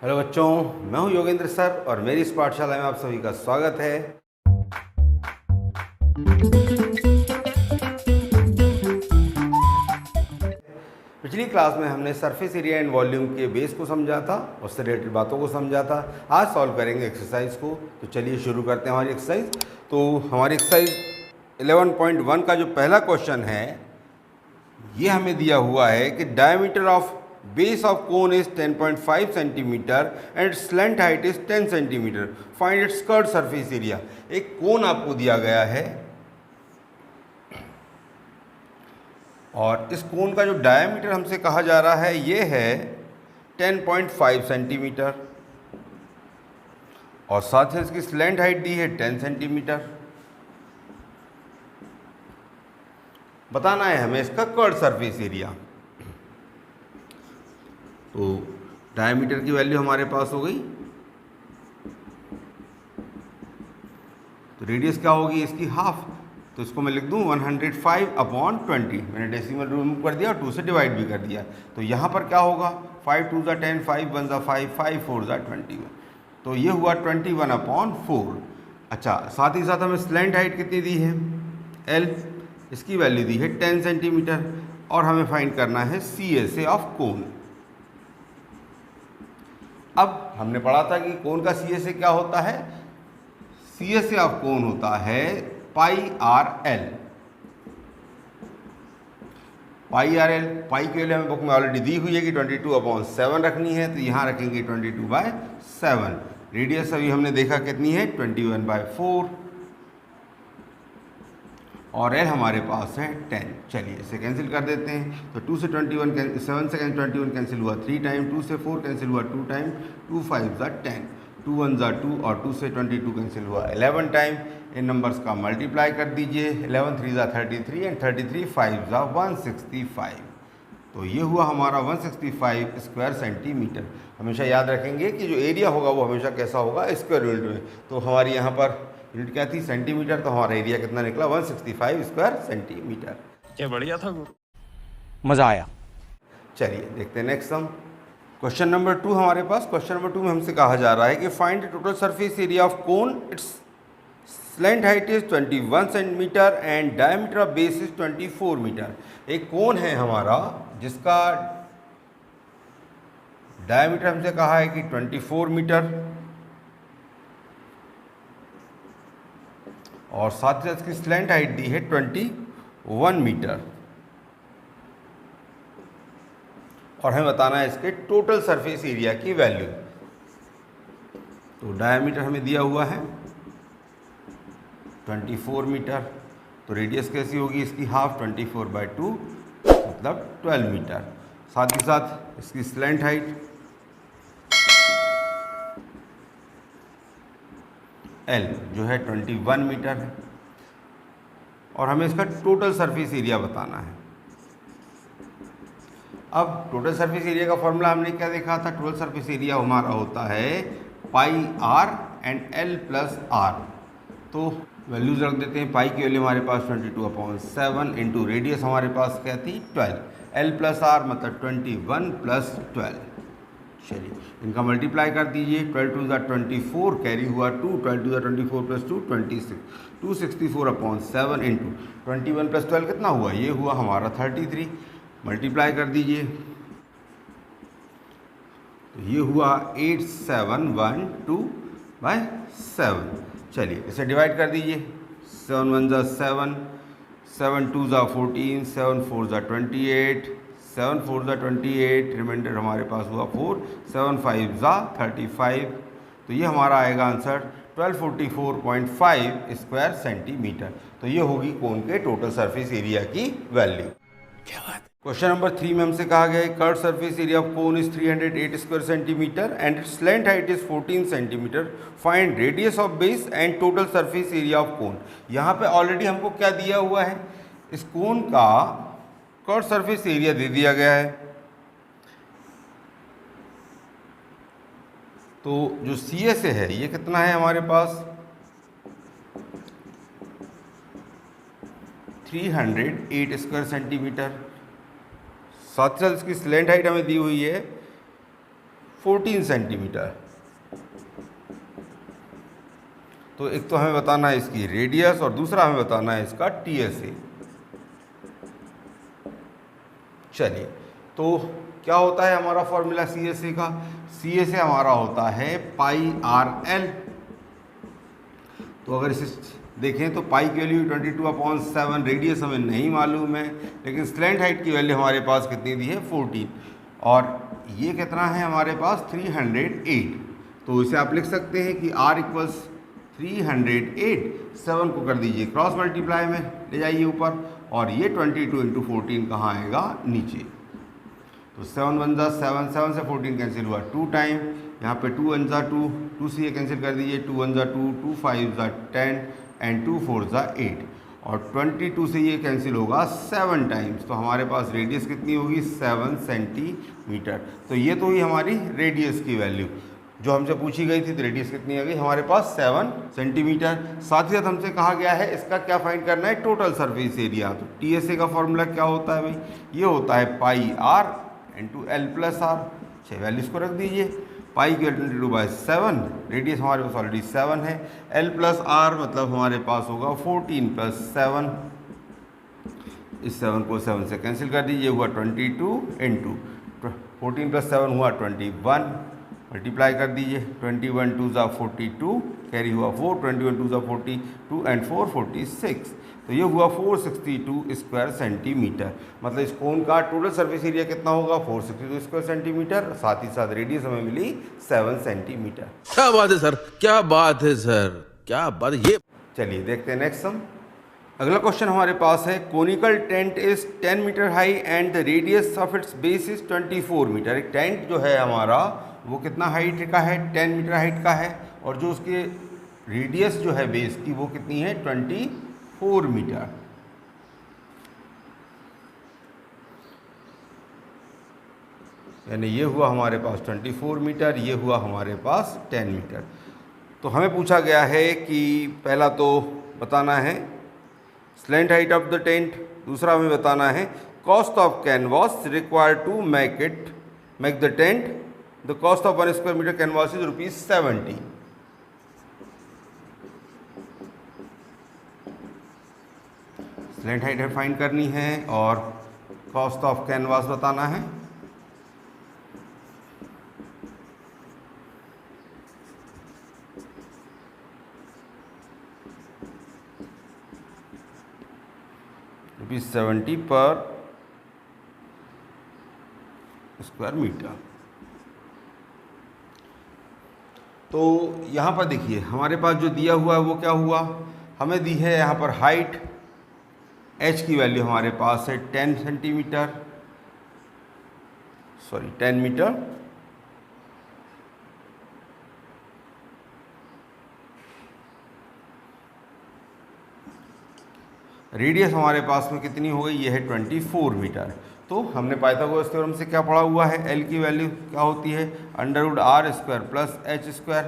Hello बच्चों, मैं हूं योगेंद्र सर और मेरी इस पाठशाला में आप सभी का स्वागत है। पिछली क्लास में हमने सरफेस एरिया एंड वॉल्यूम के बेस को समझा था, उससे रिलेटेड बातों को समझा था। आज सॉल्व करेंगे एक्सरसाइज को। तो चलिए शुरू करते हैं हमारी एक्सरसाइज। तो हमारी एक्सरसाइज 11.1 का जो पहला क्वेश्चन है, ये हमें दिया हुआ है कि diameter of base of cone is 10.5 centimetre and slant height is 10 centimetre. Find its curved surface area. एक कोन आपको दिया गया है और इस कोन का जो डायमीटर हमसे कहा जा रहा है ये है 10.5 सेंटीमीटर और साथ ही इसकी स्लेंट हाइट दी है 10 सेंटीमीटर। बताना है हमें इसका कर्व्ड सरफेस एरिया। तो डायमीटर की वैल्यू हमारे पास हो गई, तो रेडियस क्या होगी इसकी हाफ। तो इसको मैं लिख दूं 105/20। मैंने डेसिमल रिमूव कर दिया और 2 से डिवाइड भी कर दिया। तो यहाँ पर क्या होगा, 5 2 ज़ा 10, 5 1 ज़ा 5, 5 4 ज़ा 21। तो ये हुआ 21/4। अच्छा, साथ ही साथ हमें स्लेंट हाइट कितनी दी है, L, इसकी वैल्यू दी है 10 सेंटीमीटर और हमें फाइंड करना है CSA ऑफ कोन। अब हमने पढ़ा था कि कोन का CSA क्या होता है। CSA ऑफ कोन होता है πRL। πRL, पाई के लिए हमें बुक में ऑलरेडी दी हुई है कि 22/7 रखनी है, तो यहाँ रखेंगे 22/7। रेडियस अभी हमने देखा कितनी है, 21/4 और L हमारे पास है 10। चलिए इसे कैंसिल कर देते हैं। तो 2 से 21 7 से 21 कैंसिल हुआ 3 टाइम, 2 से 4 कैंसिल हुआ 2 टाइम, 2 5 ज़ा 10, 2 1 ज़ा 2 और 2 से 22 कैंसिल हुआ 11 टाइम। इन नंबर्स का मल्टीप्लाई कर दीजिए। 11 3 ज़ा 33 एंड 33 5 ज़ा 165। तो ये हुआ हमारा 165 स्क्वायर सेंटीमीटर। हमेशा याद रखेंगे कि जो एरिया होगा वो हमेशा कैसा होगा, स्क्वायर यूनिट में। तो हमारी यहाँ पर यूनिट क्या थी, सेंटीमीटर, तो हमारा एरिया कितना निकला, 165 स्क्वायर सेंटीमीटर। क्या बढ़िया था गुरु, मज़ा आया। चलिए देखते हैं नेक्स्ट सम। क्वेश्चन नंबर 2 हमारे पास। क्वेश्चन नंबर 2 में हमसे कहा जा रहा है कि find the total surface area of cone, its slant height is 21 centimetre and diameter of base is 24 metre. एक कोन है हमारा जिसका डायमीटर हमसे कहा है कि 24 मीटर और साथ ही इसकी स्लेंट हाइट दी है 21 मीटर और हमें बताना है इसके टोटल सरफेस एरिया की वैल्यू। तो डायमीटर हमें दिया हुआ है 24 मीटर, तो रेडियस कैसी होगी इसकी हाफ, 24/2 मतलब 12 मीटर। साथ ही साथ इसकी स्लेंट हाइट L जो है 21 मीटर है और हमें इसका टोटल सरफेस एरिया बताना है। अब टोटल सरफेस एरिया का फॉर्मूला हमने क्या देखा था, टोटल सरफेस एरिया हमारा होता है πR and L plus R। तो वैल्यूज रख देते हैं। पाई की वैल्यू हमारे पास 22/7 इंटू रेडियस हमारे पास क्या थी 12, L प्लस R मतलब 21 प्लस 12। चलिए इनका मल्टीप्लाई कर दीजिए। 12 2 ज़ा 24 कैरी हुआ 2, 12 2 ज़ा 24 प्लस 2 26, 264/7 इंटू 21 प्लस 12 कितना हुआ, ये हुआ हमारा 33। मल्टीप्लाई कर दीजिए तो ये हुआ 8712/7। चलिए इसे डिवाइड कर दीजिए। 7 1 ज़ा 7, 7 2 ज़ा 14, 7 4 ज़ा 28, 7 4 ज़ा 28, रिमाइंडर हमारे पास हुआ 4, 7 5 ज़ा 35। तो ये हमारा आएगा आंसर 1244.5 स्क्वायर सेंटीमीटर। तो ये होगी कोन के टोटल सरफेस एरिया की वैल्यू। क्या बात। क्वेश्चन नंबर 3 में हमसे कहा गया है curved surface area of cone is 308 square centimetre and it's slant height is 14 centimetre. Find radius of base and total surface area of कोन। यहाँ पे ऑलरेडी हमको क्या दिया हुआ है, इस कोन का कर्व्ड सरफेस एरिया दे दिया गया है। तो जो CSA है ये कितना है हमारे पास, 308 स्क्वायर सेंटीमीटर। साथ ही साथ इसकी स्लेंट हाइट हमें दी हुई है 14 सेंटीमीटर। तो एक तो हमें बताना है इसकी रेडियस और दूसरा हमें बताना है इसका TSA। चलिए, तो क्या होता है हमारा फॉर्मूला CSA का? CSA हमारा होता है पाई RL। तो अगर इसे देखें तो पाई की वैल्यू 22/7, रेडियस हमें नहीं मालूम है, लेकिन स्लैंट हाइट की वैल्यू हमारे पास कितनी दी है 14, और ये कितना है हमारे पास 308। तो इसे आप लिख सकते हैं कि R इक्वल्स 308, 7 को कर दीजिए क्रॉस मल्टीप्लाई में ले जाइए ऊपर, और ये 22 इंटू 14 कहाँ आएगा? नीचे। तो 7 1 जा 7, 7 से 14 कैंसिल हुआ 2 टाइम, यहाँ पे 2 1 जा 2, 2 से ये कैंसिल कर दीजिए, 2 1 जा 2, 2 5 जा 10 एंड 2 4 जा 8, और 22 से ये कैंसिल होगा 7 टाइम्स। तो हमारे पास रेडियस कितनी होगी? 7 सेंटीमीटर। तो ये तो ही हमारी रेडियस की वैल्यू जो हमसे पूछी गई थी। तो रेडियस कितनी आ गई हमारे पास? 7 सेंटीमीटर। साथ ही साथ हमसे कहा गया है इसका क्या फाइंड करना है? Total surface area. तो TSA का फॉर्मूला क्या होता है भाई? ये होता है पाई R into L plus R। छः वैल्यूज़ को रख दीजिए। पाई की 22/7, रेडियस हमारे पास ऑलरेडी 7 है। L प्लस R मतलब हमारे पास होगा 14 + 7। इस 7 को 7 से कैंसिल कर दीजिए, हुआ 22 इंटू 14 + 7 हुआ 21, मल्टीप्लाई कर दीजिए। 21 2 जा 42, कैरी हुआ 4, 21 2 जा 42 एंड 4 46। तो ये हुआ 462 स्क्वायर सेंटीमीटर। मतलब इस कोन का टोटल सरफेस एरिया कितना होगा? 462 स्क्वायर सेंटीमीटर। साथ ही साथ रेडियस हमें मिली 7 सेंटीमीटर। क्या बात है सर, क्या बात है सर, क्या बात है ये। चलिए देखते हैं नेक्स्ट सम। अगला क्वेश्चन हमारे पास है, conical tent is 10 metre high and the radius of its base is 24 metre. एक टेंट जो है हमारा वो कितना हाइट का है? 10 मीटर हाइट का है, और जो उसके रेडियस जो है बेस की वो कितनी है? 24 मीटर। यानी ये हुआ हमारे पास 24 मीटर, ये हुआ हमारे पास 10 मीटर। तो हमें पूछा गया है कि पहला तो बताना है slant height of the tent, दूसरा हमें बताना है cost of canvas required to make the tent. The cost of 1 square metre canvas is ₹70। Slant height find करनी है और कॉस्ट ऑफ कैनवास बताना है। ₹70 पर स्क्वायर मीटर। तो यहाँ पर देखिए हमारे पास जो दिया हुआ है वो क्या हुआ? हमें दी है यहाँ पर हाइट, h की वैल्यू हमारे पास है 10 सेंटीमीटर, सॉरी 10 मीटर। रेडियस हमारे पास में कितनी हो गई? ये है 24 मीटर। तो हमने पाइथागोरस थ्योरम से क्या पढ़ा हुआ है? L की वैल्यू क्या होती है? √r² plus h²।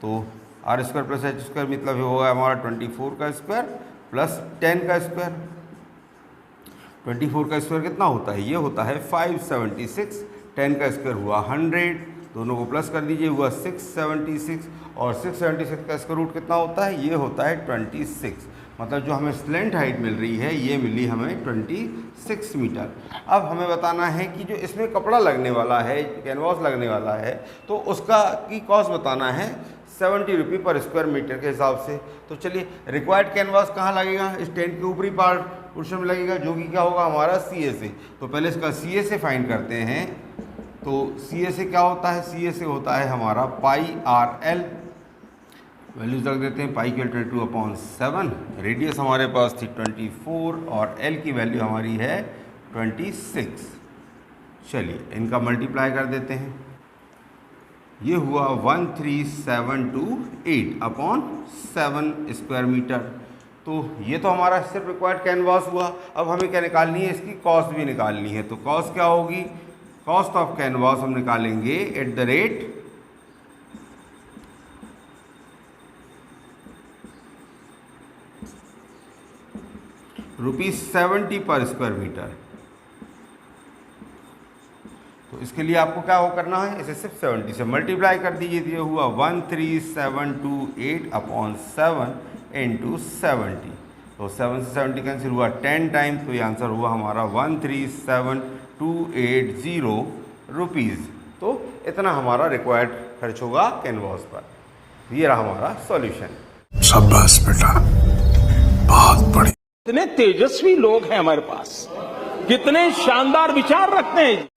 तो r² प्लस h² मतलब होगा हमारा 24 का स्क्वायर प्लस 10 का स्क्वायर। 24 का स्क्वायर कितना होता है? ये होता है 576। 10 का स्क्वायर हुआ 100, दोनों को प्लस कर दीजिए, हुआ 676, और 676 का स्क्वायर रूट कितना होता है? ये होता है 26। मतलब जो हमें स्लैंट हाइट मिल रही है ये मिली हमें 26 मीटर। अब हमें बताना है कि जो इसमें कपड़ा लगने वाला है, कैनवास लगने वाला है, तो उसका की कॉस्ट बताना है 70 रुपये पर स्क्वायर मीटर के हिसाब से। तो चलिए, रिक्वायर्ड कैनवास कहाँ लगेगा? इस टेंट के ऊपरी पार्ट पोर्शन में लगेगा, जो कि क्या होगा हमारा CSA। तो पहले इसका CSA फाइंड करते हैं। तो CSA क्या होता है? CSA होता है हमारा पाई RL। वैल्यूज रख देते हैं। पाई की 22/7, रेडियस हमारे पास थी 24 और L की वैल्यू हमारी है 26। चलिए इनका मल्टीप्लाई कर देते हैं। ये हुआ 13728/7 स्क्वायर मीटर। तो ये तो हमारा सिर्फ रिक्वायर्ड कैनवास हुआ। अब हमें क्या निकालनी है? इसकी कॉस्ट भी निकालनी है। तो कॉस्ट क्या होगी? कॉस्ट ऑफ कैनवास हम निकालेंगे एट द रेट ₹70 पर स्क्वायर मीटर। तो इसके लिए आपको क्या वो करना है, इसे सिर्फ 70 से मल्टीप्लाई कर दीजिए। तो ये हुआ 13728 अपॉन 7 इंटू 70। तो 7 से 70 कैंसिल हुआ 10 टाइम, तो ये आंसर हुआ हमारा 137,280 रुपीज़। तो इतना हमारा रिक्वायर्ड खर्च होगा कैनवास पर। ये रहा हमारा सॉल्यूशन। शाबाश बेटा, बहुत बढ़िया। कितने तेजस्वी लोग हैं हमारे पास, कितने शानदार विचार रखते हैं।